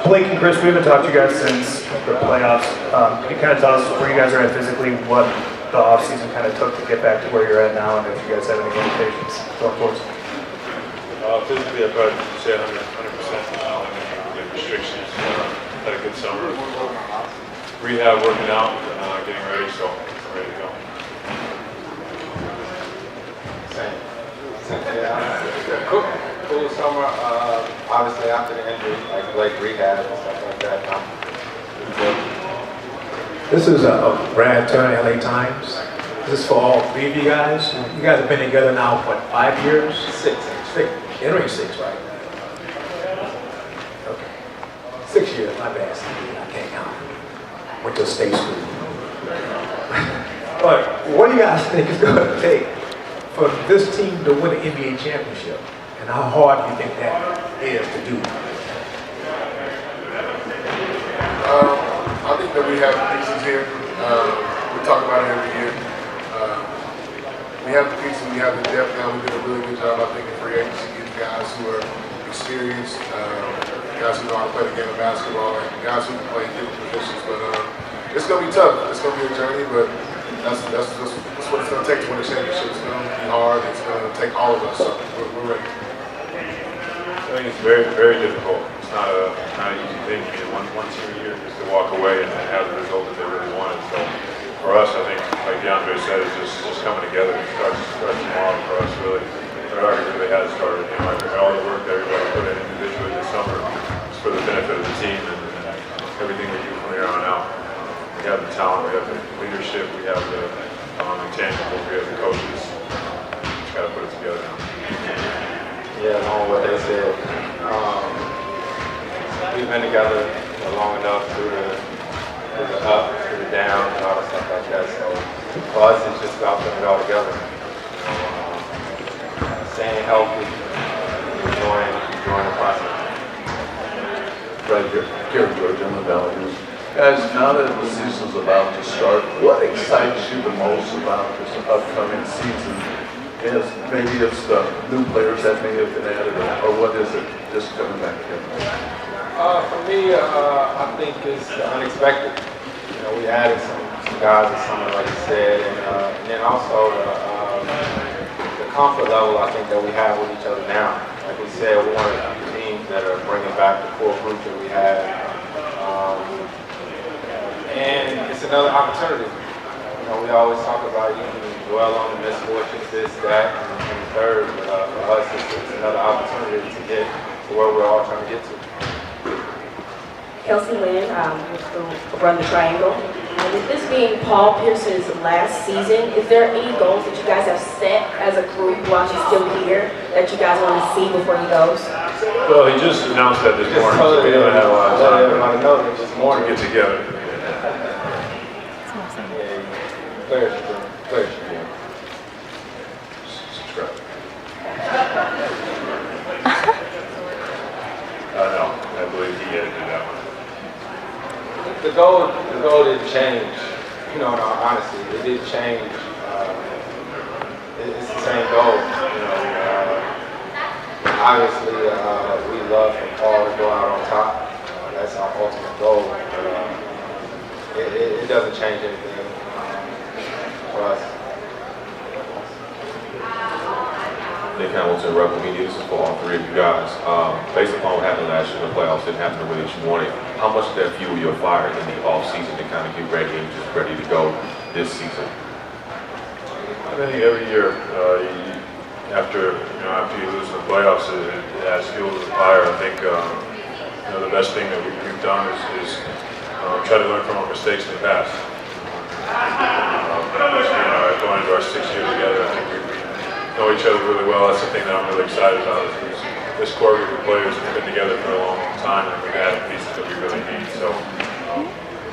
Blake and Chris, we haven't talked to you guys since the playoffs. Can you kind of tell us where you guys are at physically, what the offseason kind of took to get back to where you're at now, and if you guys have any limitations going forward? Physically, I'd probably say 100%. Restrictions. Had a good summer. Rehab, working out, getting ready, so I'm ready to go. Yeah, cool summer. Obviously after the injury, like Blake rehab and stuff like that. This is Brad Turner, LA Times. This is for all three of you guys. You guys have been together now, what, 5 years? Six. Entering 6, right? Okay. 6 years, my bad. I can't count. Went to state school. But what do you guys think it's going to take for this team to win an NBA championship? And how hard do you think that is to do? I think that we have the pieces here. We talk about it every year. We have the pieces, we have the depth now. We did a really good job, I think, in free agency, getting guys who are experienced, guys who know how to play the game of basketball, and guys who can play different positions. But it's going to be tough. It's going to be a journey, but that's what it's going to take to win a championship. It's going to be hard. It's going to take all of us. So we're ready. I think it's very, very difficult. It's not an easy thing. I mean, one team a year just to walk away and have the result that they really wanted. So for us, I think, like DeAndre said, it's just coming together. It starts tomorrow for us, really. It already really has started. You know, all the work that everybody put in individually this summer is for the benefit of the team and everything we do from here on out. We have the talent, we have the leadership, we have the intangibles, we have the coaches. Just got to put it together now. Yeah, along what they said. We've been together long enough through the up, through the down, and all that stuff like that. So for us, it's just about putting it all together. Staying healthy, enjoying the process. Right here, Gary George, I'm the Values. Guys, now that the season's about to start, what excites you the most about this upcoming season? Yes, maybe it's the new players that may have been added, or what is it, just coming back together? For me, I think it's the unexpected. You know, we added some guys this summer, like you said, and then also the comfort level I think that we have with each other now. Like we said, we're one of the few teams that are bringing back the core group that we had, and it's another opportunity. You know, we always talk about you can dwell on the misfortunes, this, that, and the third. But for us, it's another opportunity to get to where we're all trying to get to. Kelsey Lynn, who run the Triangle. And with this being Paul Pierce's last season, is there any goals that you guys have set as a group while he's still here that you guys want to see before he goes? Well, he just announced that this morning, so we haven't had a lot of time to get together. Players should be. Subscribe. No, I believe he had to do that one. The goal didn't change. You know, in all honesty, it didn't change. It's the same goal. You know, obviously, we love for Paul to go out on top. That's our ultimate goal. But it doesn't change anything for us. Nick Hamilton, Rebel Media. This is for all three of you guys. Based upon what happened last year in the playoffs, didn't happen the way that you wanted. How much did that fuel your fire in the off season to kind of get ready and just ready to go this season? I think every year, after you lose the playoffs, it adds fuel to the fire. I think the best thing that we've done is try to learn from our mistakes in the past. Going into our 6th year together, I think we know each other really well. That's the thing that I'm really excited about. Is this core group of players have been together for a long time, and we've added pieces that we really need. So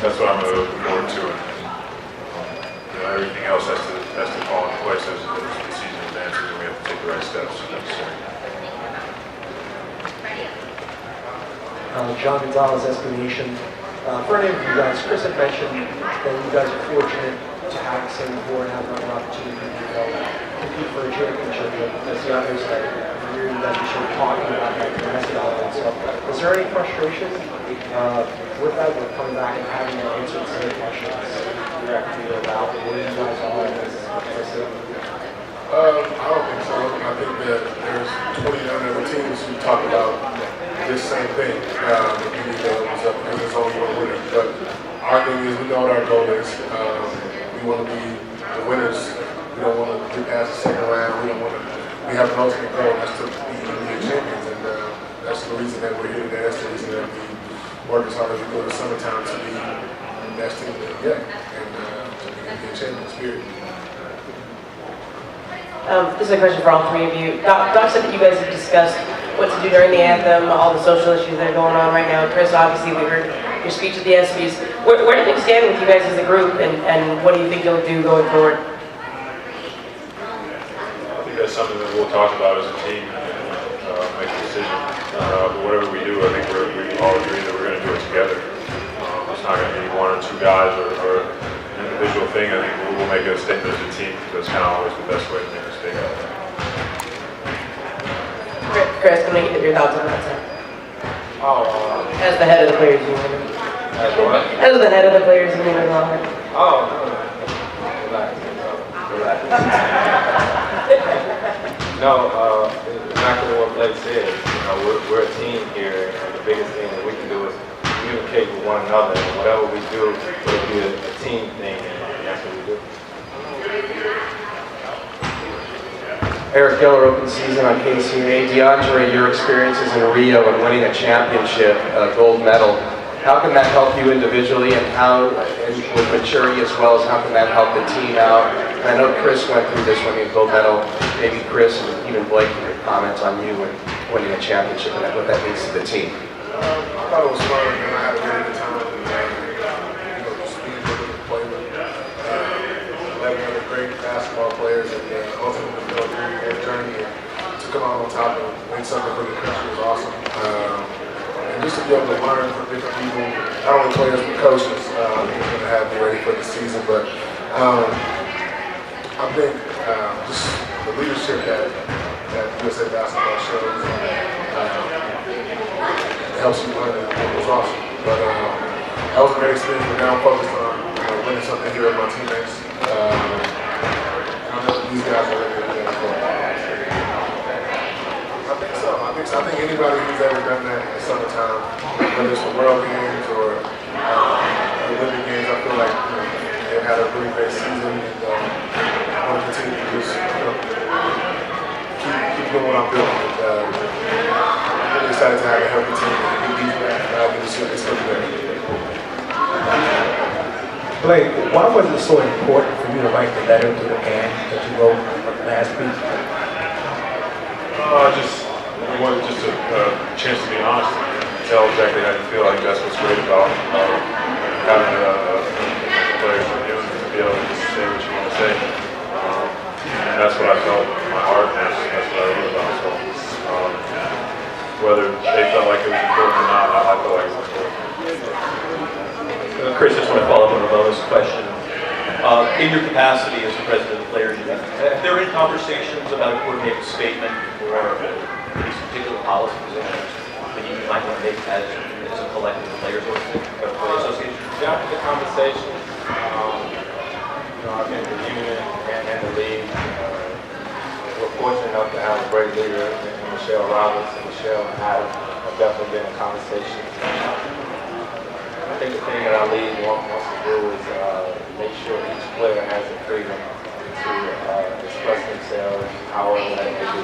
that's what I'm really looking forward to. And everything else has to fall into place as the season advances, and we have to take the right steps necessary. John Gonzalez, SB Nation. For any of you guys, Chris had mentioned that you guys are fortunate to have the same board and have another opportunity to compete for a championship. As DeAndre said, for years you guys were sort of talking about that domestic element. So is there any frustration with that, with coming back and having to answer the same questions directly about where you guys are as a I don't think so. I think that there's 29 other teams who talk about this same thing. We need to open up because there's only one winner. But our thing is we know what our goal is. We want to be the winners. We don't want to get past the second round. We have an ultimate goal, and that's to be NBA champions. And that's the reason that we're here today. That's the reason that we work as hard as we go to summertime to be the best team that we get and to be NBA champions, period. This is a question for all three of you. Doc said that you guys have discussed what to do during the anthem, all the social issues that are going on right now. Chris, obviously, we heard your speech at the ESPYs. Where do things stand with you guys as a group, and what do you think you'll do going forward? I think that's something that we'll talk about as a team and make a decision. But whatever we do, I think we all agree that we're going to do it together. It's not going to be one or two guys or an individual thing. I think we'll make a statement as a team. That's kind of always the best way to make a statement. Chris, can I get your thoughts on that, sir? As the head of the Players Union. As what? As the head of the Players Union as well. Relax. No, exactly what Blake said. You know, we're a team here, and the biggest thing that we can do is communicate with one another. And whatever we do, it'll be a team thing, and that's what we do. Eric Geller, open season on KCNA. DeAndre, your experiences in Rio and winning a championship, a gold medal, how can that help you individually and with maturity as well as how can that help the team out? And I know Chris went through this winning a gold medal. Maybe Chris and even Blake can comment on you and winning a championship and what that means to the team. I thought it was fun and I had a really good time. Just being able to play with 11 other great basketball players and ultimately go through their journey and to come out on top and win something for the country was awesome. And just to be able to learn from different people, not only players but coaches, who's going to have me ready for the season. But I think just the leadership that USA Basketball shows helps you learn. It was awesome. But that was a great experience. But now I'm focused on winning something here with my teammates. I know these guys are ready to go. I think so. I think anybody who's ever done that in the summertime, whether it's the World Games or the Olympic Games, I feel like they've had a really great season and I want to continue to just keep doing what I'm doing. I'm really excited to have a healthy team and be these guys. I think it's going to be there. Blake, why was it so important for you to write the letter to the band that you wrote last week? I wanted just a chance to be honest and tell exactly how you feel. I think that's what's great about having players from you to be able to just say what you want to say. And that's what I felt in my heart, and that's what I wrote about. So whether they felt like it was important or not, I felt like it was important. Chris, I just want to follow up on a bonus question. In your capacity as the president of the Players Union, have there been conversations about a coordinated statement or these particular policy positions that you might want to make as a collective players association? Yeah, the conversation. I think the union and the league, we're fortunate enough to have a great leader in Michelle Roberts, and Michelle and Adam have definitely been in conversation. I think the thing that our league wants to do is make sure each player has the freedom to express themselves however they do.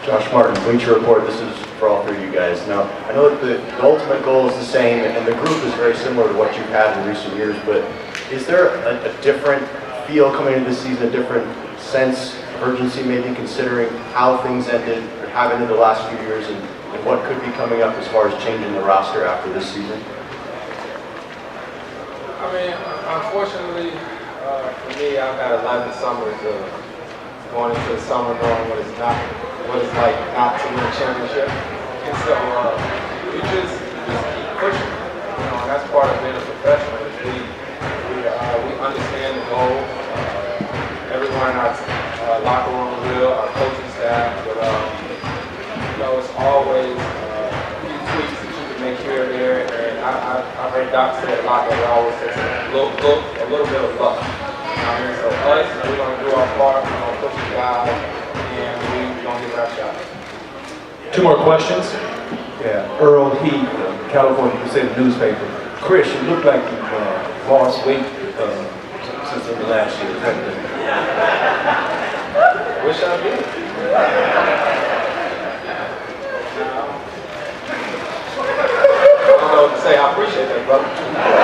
Josh Martin, Bleacher Report. This is for all three of you guys. Now, I know that the ultimate goal is the same, and the group is very similar to what you've had in recent years, but is there a different feel coming into this season, a different sense of urgency, maybe considering how things ended or have ended the last few years, and what could be coming up as far as changing the roster after this season? I mean, unfortunately, for me, I've had 11 summers of going into the summer knowing what it's like not to win a championship. And so we just keep pushing. And that's part of being a professional. We understand the goal. Everyone in our locker room will, our coaching staff, but I heard Doc say a lot that we always say a little bit of luck. You know what I mean? So us, we're going to do our part, we're going to push the guys, and we're going to get our shot. Two more questions. Yeah, Earl Heath, California Crusader newspaper. Chris, you look like you've lost weight since the last year. Is that good? Wish I did. I don't know what to say. I appreciate that, brother.